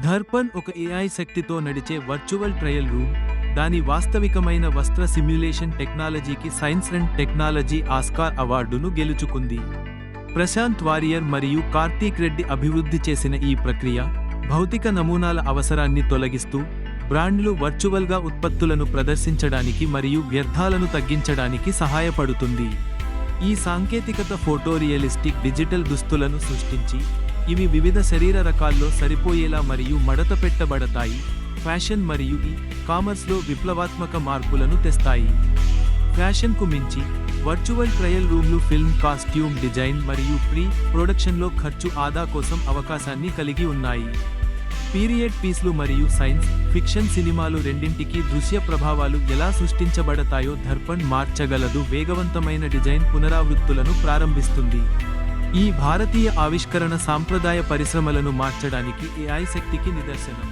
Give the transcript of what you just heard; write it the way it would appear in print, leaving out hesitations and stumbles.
దర్పణ్ ఒక ఏఐ శక్తితో నడిచే వర్చువల్ ట్రయల్ రూమ్. దాని వాస్తవికమైన వస్త్ర సిమ్యులేషన్ టెక్నాలజీకి సైన్స్ అండ్ టెక్నాలజీ ఆస్కార్ అవార్డును గెలుచుకుంది. ప్రశాంత్ వారియర్ మరియు కార్తీక్ రెడ్డి అభివృద్ధి చేసిన ఈ ప్రక్రియ భౌతిక నమూనాల అవసరాన్ని తొలగిస్తూ బ్రాండ్లు వర్చువల్గా ఉత్పత్తులను ప్రదర్శించడానికి మరియు వ్యర్థాలను తగ్గించడానికి సహాయపడుతుంది. ఈ సాంకేతికత ఫోటోరియలిస్టిక్ డిజిటల్ దుస్తులను సృష్టించి, ఇవి వివిధ శరీర రకాల్లో సరిపోయేలా మరియు మడత పెట్టబడతాయి, ఫ్యాషన్ మరియు కామర్స్లో విప్లవాత్మక మార్పులను తెస్తాయి. ఫ్యాషన్కు మించి, వర్చువల్ ట్రయల్ రూమ్లు ఫిల్మ్ కాస్ట్యూమ్ డిజైన్ మరియు ప్రొడక్షన్లో ఖర్చు ఆదా కోసం అవకాశాన్ని కలిగి ఉన్నాయి. పీరియడ్ పీస్లు మరియు సైన్స్ ఫిక్షన్ సినిమాలు రెండింటికి దృశ్య ప్రభావాలు ఎలా సృష్టించబడతాయో దర్పణ్ మార్చగలదు. వేగవంతమైన డిజైన్ పునరావృత్తులను ప్రారంభిస్తుంది. ఈ భారతీయ ఆవిష్కరణ సాంప్రదాయ పరిశ్రమలను మార్చడానికి ఏఐ శక్తికి నిదర్శనం.